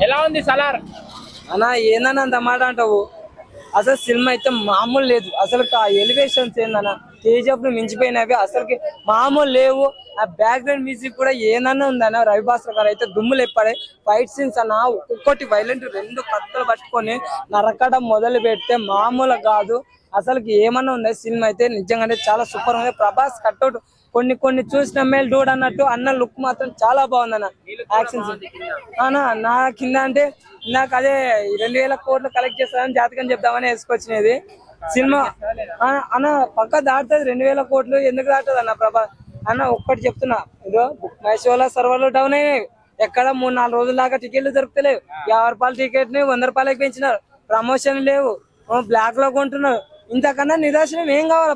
ఎలా ఉంది సలార్ అన్నా? ఏందన్నా అంత మాట అంటావు? అసలు సినిమా అయితే మామూలు లేదు. అసలు ఆ ఎలివేషన్స్ ఏందన్నా కేజీఎఫ్ ను మించిపోయినవి, అసలుకి మామూలు లేవు. ఆ బ్యాక్గ్రౌండ్ మ్యూజిక్ కూడా ఏదన్నా ఉందన్న. రవిభాస్కర్ గారు అయితే దుమ్ము లేపాడే. ఫైట్ సీన్స్ అన్న ఒక్కొక్కటి వైలెంట్, 2 కత్తులు పట్టుకొని నరకడం మొదలు పెడితే మామూలు కాదు. అసలుకి ఏమన్నా ఉంది సినిమా అయితే నిజంగానే చాలా సూపర్ ఉంది. ప్రభాస్ కట్అవుట్ కొన్ని చూసిన మేలు డూడ్ అన్నట్టు అన్న లుక్ మాత్రం చాలా బాగుందన్న. యాక్షన్ అన్న నా కింద అంటే నాకు అదే 2000 కోట్లు కలెక్ట్ చేస్తానని జాతకం చెప్దామని వేసుకొచ్చినది సినిమా అన్న. పక్క దాటుతుంది 2000 కోట్లు. ఎందుకు దాటుతుంది అన్న ప్రభాస్ అన్న? ఒక్కటి చెప్తున్నా, ఇదో బుక్ మై షోలో సర్వర్లు డౌన్ అయినాయి. ఎక్కడ 3-4 రోజుల దాకా టికెట్లు దొరుకుతలేవు. 50 రూపాయల టికెట్ ని 100 రూపాయలకి పెంచినారు. ప్రమోషన్ లేవు, బ్లాక్ లో కొంటున్నారు. ఇంతకన్నా నిదర్శనం ఏం కావాలా?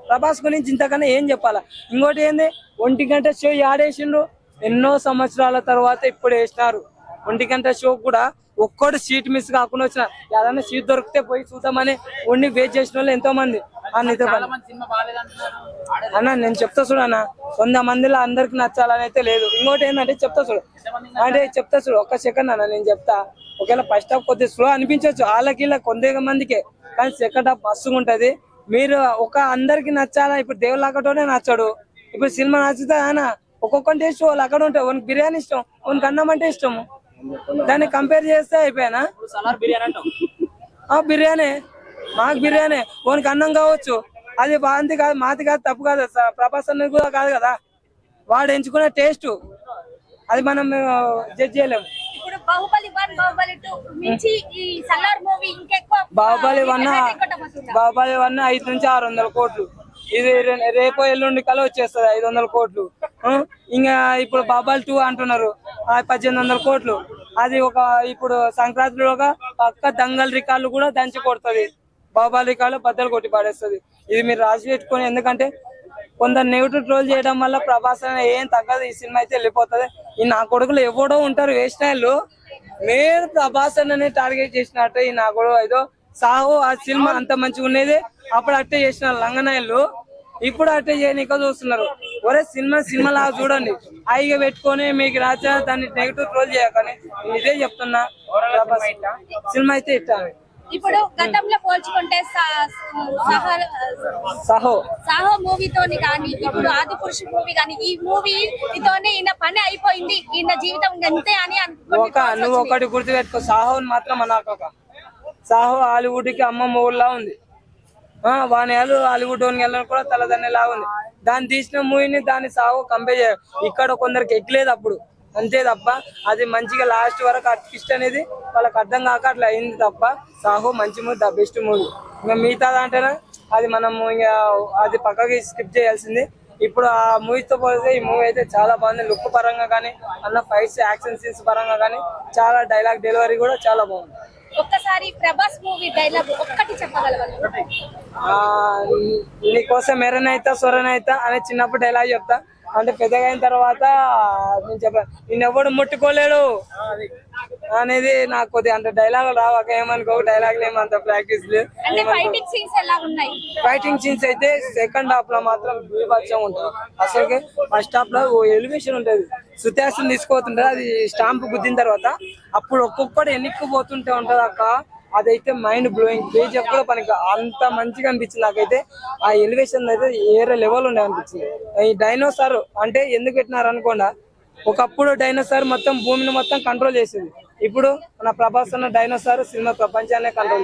ప్రభాస్ గురించి ఇంతకన్నా ఏం చెప్పాలా? ఇంకోటి ఏంది, 1 గంట షో ఆడేసిండ్రు. ఎన్నో సంవత్సరాల తర్వాత ఇప్పుడు వేసినారు. 1 గంట షో కూడా ఒక్కడు సీట్ మిస్ కాకుండా వచ్చిన, ఏదైనా సీట్ దొరికితే పోయి చూద్దామని ఉండి వెయిట్ చేసిన వాళ్ళు ఎంతో మంది. అన్న నేను చెప్తా చూడు అన్న, 100 మందిలో అందరికి నచ్చాలని అయితే లేదు. ఇంకోటి ఏంటంటే చెప్తా చూడు ఒక్క సెకండ్ అన్న నేను చెప్తా. ఒకవేళ ఫస్ట్ హాఫ్ కొద్దిగా స్లో అనిపించవచ్చు వాళ్ళకి, కొంత మందికి, కానీ సెకండ్ హాఫ్ మస్తుగా ఉంటది. మీరు అందరికి నచ్చాలా? ఇప్పుడు దేవుళ్ళు అక్కడనే నచ్చాడు. ఇప్పుడు సినిమా నచ్చుతా అన్న, ఒక్కొక్క టేస్ట్ వాళ్ళు అక్కడ ఉంటాయి. వానికి బిర్యానీ ఇష్టం, వానికి అన్నం అంటే ఇష్టము. దాన్ని కంపేర్ చేస్తే అయిపోయానా? బిర్యానీ మాకు బిర్యానీ, వానికి అన్నం కావచ్చు. అది బాగుంది కాదు, మాది కాదు, తప్పు కాదు. ప్రభాస్ అన్నది కూడా కాదు కదా. వాడు ఎంచుకునే టేస్ట్ అది మనం జడ్జ్ చేయలేము. బాహుబలి 1 5 నుంచి 600 కోట్లు. ఇది రేపు ఎల్లుండి కల వచ్చేస్తుంది 500 కోట్లు. ఇంకా ఇప్పుడు బాహుబలి 2 అంటున్నారు 1800 కోట్లు. అది ఇప్పుడు సంక్రాంతిలోగా పక్క దంగల్ రికార్డులు కూడా దంచి కొడుతుంది. బాహుబలి రికార్డులు బద్దలు కొట్టి పడేస్తుంది. ఇది మీరు రాసి పెట్టుకొని, ఎందుకంటే కొందరు నెగిటివ్ ట్రోల్ చేయడం వల్ల ప్రభాస్ ఏం తగ్గదు. ఈ సినిమా అయితే వెళ్ళిపోతుంది. ఈ నా కొడుకులు ఎవడో ఉంటారు వేసినాళ్ళు, మీరు ప్రభాస్ అనే టార్గెట్ చేసినట్టు. ఈ నా కొడుకు ఏదో సాహో ఆ సినిమా అంత మంచిగా ఉండేది. అప్పుడు అట్టే చేసిన లంగనాయలు ఇప్పుడు అట్టే చేయనిక చూస్తున్నారు. ఒరే సినిమా లాగా చూడండి, హాయిగా పెట్టుకొని మీకు రాచా దాన్ని నెగిటివ్ ట్రోల్ చేయకని ఇదే చెప్తున్నా. ప్రభాస్ సినిమా అయితే ఇట్టాను. ఇప్పుడు గతంలో పోల్చుకుంటే సాహో మూవీతోని కానీ, ఇప్పుడు ఆదిపురుష్ మూవీ కానీ, ఈ మూవీతోనే ఈయన పని అయిపోయింది, ఈయన జీవితం అంతే అని నువ్వు ఒకటి గుర్తుపెట్టుకో. సాహోని మాత్రం అన్నాక సాహో హాలీవుడ్ కి అమ్మ మూడులా ఉంది. వాని హాలీవుడ్ వెళ్ళడం కూడా తలదన్నేలా ఉంది. దాన్ని తీసిన మూవీని దాన్ని సాహో కంపేర్ చేయ. ఇక్కడ కొందరికి ఎక్కలేదు అప్పుడు, అంతే తప్ప అది మంచిగా లాస్ట్ వరకు ఆ ట్విస్ట్ అనేది వాళ్ళకి అర్థం కాక అట్లా అయింది తప్ప. సాహో మంచి మూవీ, ద బెస్ట్ మూవీ. ఇంకా మిగతా అంటేనే అది మనము ఇంకా అది పక్కకి స్కిప్ చేయాల్సింది. ఇప్పుడు ఆ మూవీతో పోలిస్తే ఈ మూవీ అయితే చాలా బాగుంది. లుక్ పరంగా కానీ, అన్న ఫైట్స్, యాక్షన్ సీన్స్ పరంగా కానీ, చాలా డైలాగ్ డెలివరీ కూడా చాలా బాగుంది. ఒక్కసారి ప్రభాస్ మూవీ డైలాగ్ ఒక్కటి చెప్పగలరు? నీకోసం మెరనైతా సొరనైతా అనే చిన్నప్పుడు డైలాగ్ చెప్తా. అంటే పెద్దగా అయిన తర్వాత నేను చెప్పాను, నేను ఎవడు ముట్టుకోలేడు అనేది నాకు కొద్దిగా అంటే డైలాగులు రావాక ఏమనుకో, డైలాగులు ఏమంత ప్రాక్టీస్ లేదు. ఫైటింగ్ సీన్స్ అయితే సెకండ్ హాఫ్ లో మాత్రం బీభత్సం ఉంటుంది. అసలు ఫస్ట్ హాఫ్ లో ఎలివేషన్ ఉంటది, సుత్యాసం తీసుకోతుంటది. అది స్టాంప్ గుద్దిన తర్వాత అప్పుడు ఒక్కొక్కటి ఎన్నిక్కుపోతుంటే ఉంటది అక్క. అదైతే మైండ్ బ్లోయింగ్. కేజీఎఫ్ కూడా పనికి అంత మంచిగా అనిపించింది నాకైతే. ఆ ఎలివేషన్ అయితే ఏరే లెవెల్ ఉండే అనిపించింది. ఈ డైనోసార్ అంటే ఎందుకు పెట్టినారు అనుకోండా, ఒకప్పుడు డైనోసార్ మొత్తం భూమిని మొత్తం కంట్రోల్ చేసేది. ఇప్పుడు మన ప్రభాస్ అన్న డైనోసార్ సినిమా ప్రపంచాన్ని కంట్రోల్